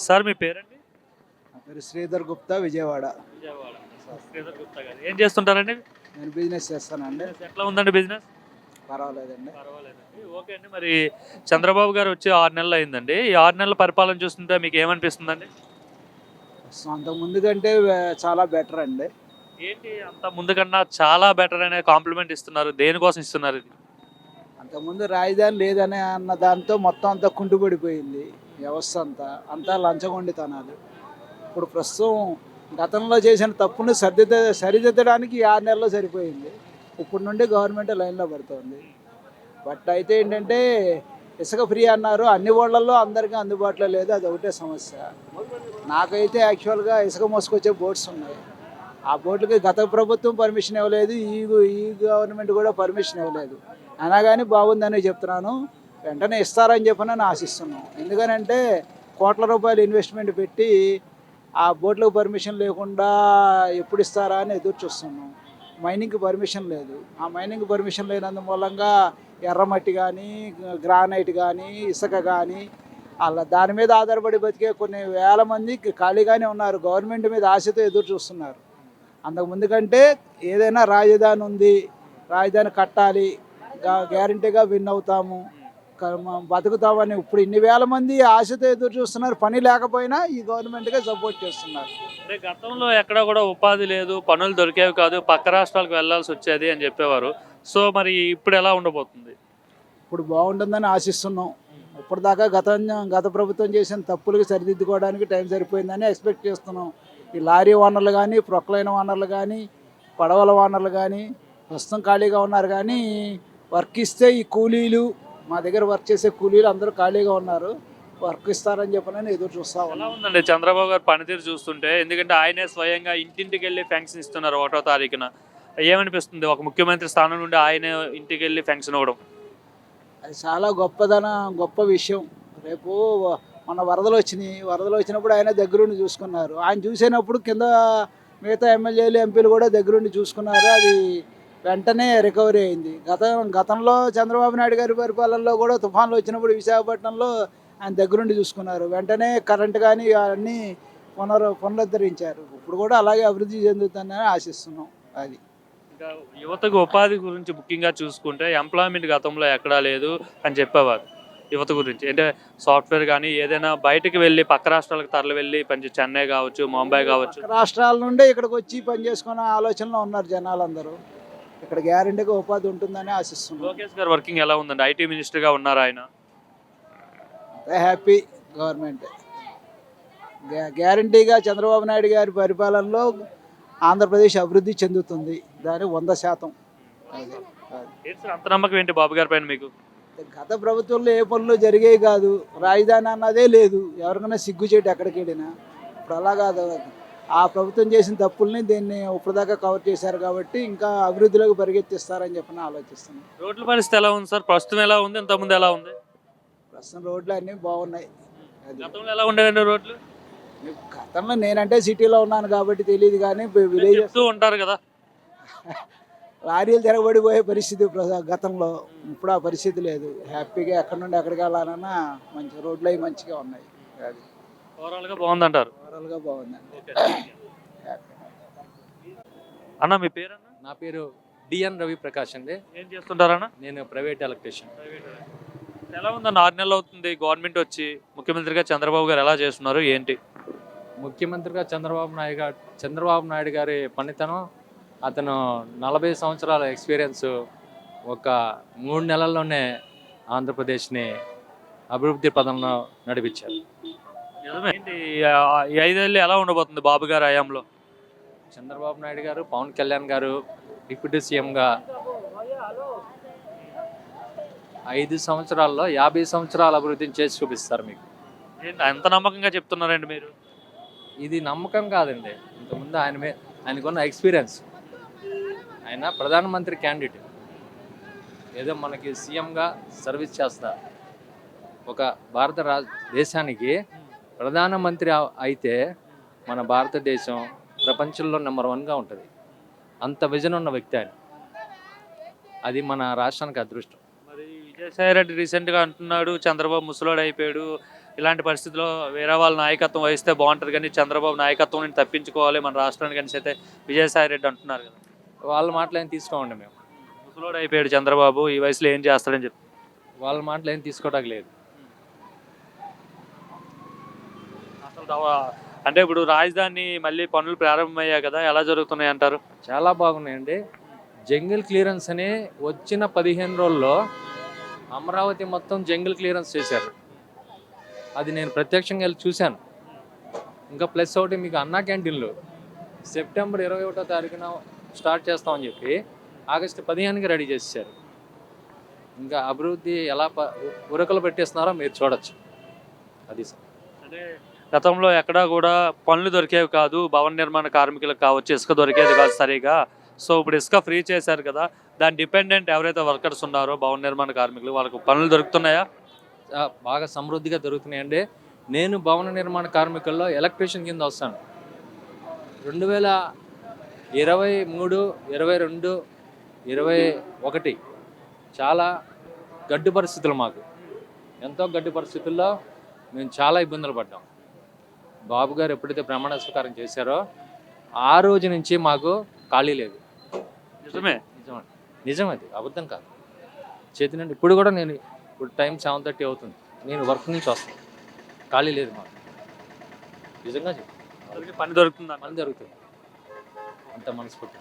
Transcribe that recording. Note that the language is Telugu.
సార్ మీ పేరండి? నా పేరు శ్రీధర్ గుప్తా, విజయవాడ. విజయవాడ. శ్రీధర్ గుప్తా గారు ఏం చేస్తుంటారండి? నేను బిజినెస్ చేస్తానండి. ఎట్లా ఉందండి బిజినెస్? పర్వాలేదండి. పర్వాలేదండి. ఓకే అండి. మరి చంద్రబాబు గారు వచ్చి 6 నెలలు అయిందండి. ఈ 6 నెలల పరిపాలన చూస్తుంటే మీకు ఏమనిపిస్తుందండి? అంతకు ముందు కంటే చాలా బెటర్ అండి. ఏంటి అంత ముందు కన్నా చాలా బెటర్ అనే కాంప్లిమెంట్ ఇస్తున్నారు. దేనికోసం ఇస్తున్నారు ఇది? అంతకుముందు రాజధాని లేదనే అన్న దాంతో మొత్తం అంతా కుంటుపడిపోయింది వ్యవస్థ అంతా లంచగొండితనాలు. ఇప్పుడు ప్రస్తుతం గతంలో చేసిన తప్పుని సరిదిద్దడానికి ఈ 6 నెలల్లో సరిపోయింది. ఇప్పుడు నుండి గవర్నమెంట్ లైన్లో పడుతుంది. బట్ అయితే ఏంటంటే ఇసుక ఫ్రీ అన్నారు, అన్ని ఊళ్ళల్లో అందరికీ అందుబాటులో లేదు, అది ఒకటే సమస్య. నాకైతే యాక్చువల్గా ఇసుక మోసుకొచ్చే బోట్స్ ఉన్నాయి. ఆ బోట్లకి గత ప్రభుత్వం పర్మిషన్ ఇవ్వలేదు, ఈ గవర్నమెంట్ కూడా పర్మిషన్ ఇవ్వలేదు. అయినా కానీ బాగుందని చెప్తున్నాను. వెంటనే ఇస్తారని చెప్పని ఆశిస్తున్నాం. ఎందుకనంటే కోట్ల రూపాయలు ఇన్వెస్ట్మెంట్ పెట్టి ఆ బోట్లకు పర్మిషన్ లేకుండా ఎప్పుడు ఇస్తారా అని ఎదురు చూస్తున్నాం. మైనింగ్కి పర్మిషన్ లేదు. ఆ మైనింగ్ పర్మిషన్ లేనందు మూలంగా ఎర్రమట్టి కానీ, గ్రానైట్ కానీ, ఇసుక కానీ అలా దాని మీద ఆధారపడి బతికే కొన్ని వేల మంది ఖాళీగానే ఉన్నారు. గవర్నమెంట్ మీద ఆశతో ఎదురు చూస్తున్నారు. అంతకుముందు కంటే ఏదైనా రాజధాని ఉంది, రాజధాని కట్టాలి, గ్యారంటీగా విన్ అవుతాము, బతుకుతామని ఇప్పుడు ఇన్ని వేల మంది ఆశతో ఎదురు చూస్తున్నారు. పని లేకపోయినా ఈ గవర్నమెంట్కే సపోర్ట్ చేస్తున్నారు. అంటే గతంలో ఎక్కడా కూడా ఉపాధి లేదు, పనులు దొరికేవి కాదు, పక్క రాష్ట్రాలకు వెళ్ళాల్సి వచ్చేది అని చెప్పేవారు. సో మరి ఇప్పుడు ఎలా ఉండబోతుంది? ఇప్పుడు బాగుంటుందని ఆశిస్తున్నాం. ఇప్పటిదాకా గత ప్రభుత్వం చేసిన తప్పులకి సరిదిద్దుకోవడానికి టైం సరిపోయిందని ఎక్స్పెక్ట్ చేస్తున్నాం. ఈ లారీ ఓనర్లు కానీ, ప్రొక్లైన్ ఓనర్లు కానీ, పడవల ఓనర్లు కానీ ప్రస్తుతం ఖాళీగా ఉన్నారు. కానీ వర్క్ ఇస్తే ఈ కూలీలు, మా దగ్గర వర్క్ చేసే కూలీలు అందరూ ఖాళీగా ఉన్నారు. వర్క్ ఇస్తారని చెప్పనని ఎదురు చూస్తా ఎలా ఉన్నాం. ఉందండి చంద్రబాబు గారు పనితీరు చూస్తుంటే? ఎందుకంటే ఆయనే స్వయంగా ఇంటింటికి వెళ్ళి ఫెన్షన్ ఇస్తున్నారు 1వ తారీఖున. ఏమనిపిస్తుంది ఒక ముఖ్యమంత్రి స్థానం నుండి ఆయనే ఇంటికి వెళ్ళి ఫెన్షన్ ఇవ్వడం? అది చాలా గొప్ప విషయం. రేపు మన వరదలు వచ్చినప్పుడు ఆయన దగ్గరుండి చూసుకున్నారు. ఆయన చూసినప్పుడు కింద మిగతా ఎమ్మెల్యేలు, ఎంపీలు కూడా దగ్గరుండి చూసుకున్నారు. అది వెంటనే రికవరీ అయింది. గతంలో చంద్రబాబు నాయుడు గారి పరిపాలనలో కూడా తుఫాన్లు వచ్చినప్పుడు విశాఖపట్నంలో ఆయన దగ్గరుండి చూసుకున్నారు. వెంటనే కరెంటు కానీ అన్నీ పునరుద్ధరించారు. ఇప్పుడు కూడా అలాగే అభివృద్ధి చెందుతుందని ఆశిస్తున్నాం. అది ఇంకా యువతకు ఉపాధి గురించి ముఖ్యంగా చూసుకుంటే ఎంప్లాయ్మెంట్ గతంలో ఎక్కడా లేదు అని చెప్పేవారు. యువత గురించి అంటే సాఫ్ట్వేర్ కానీ ఏదైనా బయటకు వెళ్ళి పక్క రాష్ట్రాలకు తరలి వెళ్ళి చెన్నై కావచ్చు, ముంబై కావచ్చు, రాష్ట్రాల నుండి ఇక్కడికి వచ్చి పని చేసుకునే ఆలోచనలో ఉన్నారు జనాలందరూ. ఇక్కడ గ్యారెంటీగా ఉపాధి ఉంటుందని ఆశిస్తున్నాం. లోకేష్ గారు వర్కింగ్ ఎలా ఉందండి? ఐటీ మినిస్టర్గా ఉన్నారు ఆయన. Happy government. గ్యారంటీగా చంద్రబాబు నాయుడు గారి పరిపాలనలో ఆంధ్రప్రదేశ్ అభివృద్ధి చెందుతుంది. దాని 100%. అంత నమ్మకం ఏంటి బాబు గారి పైన మీకు? గత ప్రభుత్వంలో ఏ పనులు జరిగేవి కాదు, రాజధాని అన్నదే లేదు, ఎవరికైనా సిగ్గుచేటు ఎక్కడికి వెళ్ళినా. ఇప్పుడు అలా కాదు. ఆ ప్రభుత్వం చేసిన తప్పుల్ని దీన్ని ఇప్పటిదాకా కవర్ చేశారు కాబట్టి ఇంకా అభివృద్ధిలోకి పరిగెత్తిస్తారని చెప్పి ఆలోచిస్తున్నాను. రోడ్ల పరిస్థితి ఎలా ఉంది సార్? ప్రస్తుతం ఎలా ఉంది, ఇంతకుముందు ఎలా ఉంది? ప్రస్తుతం రోడ్లు అన్నీ బాగున్నాయి. గతంలో ఎలా ఉండేవండి రోడ్లు? గతంలో నేనంటే సిటీలో ఉన్నాను కాబట్టి తెలియదు, కానీ విలేజ్ ఉంటారు కదా, లారీలు తిరగబడిపోయే పరిస్థితి గతంలో. ఇప్పుడు ఆ పరిస్థితి లేదు. హ్యాపీగా ఎక్కడి నుండి ఎక్కడికి వెళ్ళాలన్నా మంచి రోడ్లు అవి మంచిగా ఉన్నాయి. అది ఓవరాల్గా బాగుందంటారు? ఓవరాల్గా బాగుందండి. అన్న మీ పేరు? అన్న నా పేరు డిఎన్ రవి ప్రకాష్ అండి. ఏం చేస్తుంటారన్న? నేను ప్రైవేట్ ఎలక్ట్రీషియన్. ఎలా ఉందన్న 6 నెలలు అవుతుంది గవర్నమెంట్ వచ్చి, ముఖ్యమంత్రిగా చంద్రబాబు గారు ఎలా చేస్తున్నారు ఏంటి? ముఖ్యమంత్రిగా చంద్రబాబు నాయుడు గారి పనితనం, అతను 40 సంవత్సరాల ఎక్స్పీరియన్స్ ఒక 3 నెలల్లోనే ఆంధ్రప్రదేశ్ని అభివృద్ధి పదంలో నడిపించారు. ఏంటి ఈ 5 ఏళ్ళు ఎలా ఉండబోతుంది బాబు గారి హయాంలో? చంద్రబాబు నాయుడు గారు, పవన్ కళ్యాణ్ గారు డిప్యూటీ సీఎంగా 5 సంవత్సరాల్లో 50 సంవత్సరాల అభివృద్ధిని చేసి చూపిస్తారు మీకు. ఏంటి అంత నమ్మకంగా చెప్తున్నారండి మీరు? ఇది నమ్మకం కాదండి. ఇంతకుముందు ఆయనకున్న ఎక్స్పీరియన్స్. ఆయన ప్రధానమంత్రి క్యాండిడేట్, ఏదో మనకి సీఎంగా సర్వీస్ చేస్తారు. ఒక దేశానికి ప్రధానమంత్రి అయితే మన భారతదేశం ప్రపంచంలో నెంబర్ 1గా ఉంటుంది. అంత విజన్ ఉన్న వ్యక్తి ఆయన. అది మన రాష్ట్రానికి అదృష్టం. మరి విజయసాయి రెడ్డి రీసెంట్గా అంటున్నాడు చంద్రబాబు ముసలోడు అయిపోయాడు, ఇలాంటి పరిస్థితుల్లో వేరే వాళ్ళ నాయకత్వం వహిస్తే బాగుంటుంది, కానీ చంద్రబాబు నాయకత్వం నుంచి తప్పించుకోవాలి మన రాష్ట్రానికి అనేసి అయితే విజయసాయి రెడ్డి అంటున్నారు కదా. వాళ్ళ మాటలు ఏం తీసుకోమండి మేము. ముసలోడు అయిపోయాడు చంద్రబాబు, ఈ వయసులో ఏం చేస్తాడని చెప్పి. వాళ్ళ మాటలు ఏం తీసుకోవడానికి లేదు. అసలు అంటే ఇప్పుడు రాజధాని మళ్ళీ పనులు ప్రారంభమయ్యాయి కదా, ఎలా జరుగుతున్నాయి అంటారు? చాలా బాగున్నాయండి. జంగిల్ క్లియరెన్స్ అని వచ్చిన 15 రోజుల్లో అమరావతి మొత్తం జంగిల్ క్లియరెన్స్ చేశారు. అది నేను ప్రత్యక్షంగా వెళ్ళి చూశాను. ఇంకా ప్లస్ ఒకటి మీకు అన్నా క్యాంటీన్లు సెప్టెంబర్ 21వ తారీఖున స్టార్ట్ చేస్తామని చెప్పి ఆగస్టు 15కి రెడీ చేసేసారు. ఇంకా అభివృద్ధి ఎలా ఉరకలు పెట్టేస్తున్నారో మీరు చూడొచ్చు. అది సార్. అంటే గతంలో ఎక్కడా కూడా పనులు దొరికేవి కాదు, భవన నిర్మాణ కార్మికులకు కావచ్చు, ఇసుక దొరికేది కాదు సరిగా. సో ఇప్పుడు ఇసుక ఫ్రీ చేశారు కదా, దాని డిపెండెంట్ ఎవరైతే వర్కర్స్ ఉన్నారో భవన నిర్మాణ కార్మికులు, వాళ్ళకు పనులు దొరుకుతున్నాయా? బాగా సమృద్ధిగా దొరుకుతున్నాయండి. నేను భవన నిర్మాణ కార్మికుల్లో ఎలక్ట్రీషియన్ కింద వస్తాను. 2023, 22, 21 చాలా గడ్డు పరిస్థితులు మాకు. ఎంతో గడ్డు పరిస్థితుల్లో మేము చాలా ఇబ్బందులు పడ్డాం. బాబు గారు ఎప్పుడైతే ప్రమాణ స్వీకారం చేశారో ఆ రోజు నుంచి మాకు ఖాళీ లేదు. నిజమే, నిజం అది, అబద్ధం కాదు. చేతి నుండి ఇప్పుడు కూడా నేను ఇప్పుడు టైం 7:30 అవుతుంది, నేను వర్క్ నుంచి వస్తాను, ఖాళీ లేదు మాకు. నిజంగా చెప్పి పని దొరుకుతుందా? పని జరుగుతుంది అంత మనస్ఫూర్తి.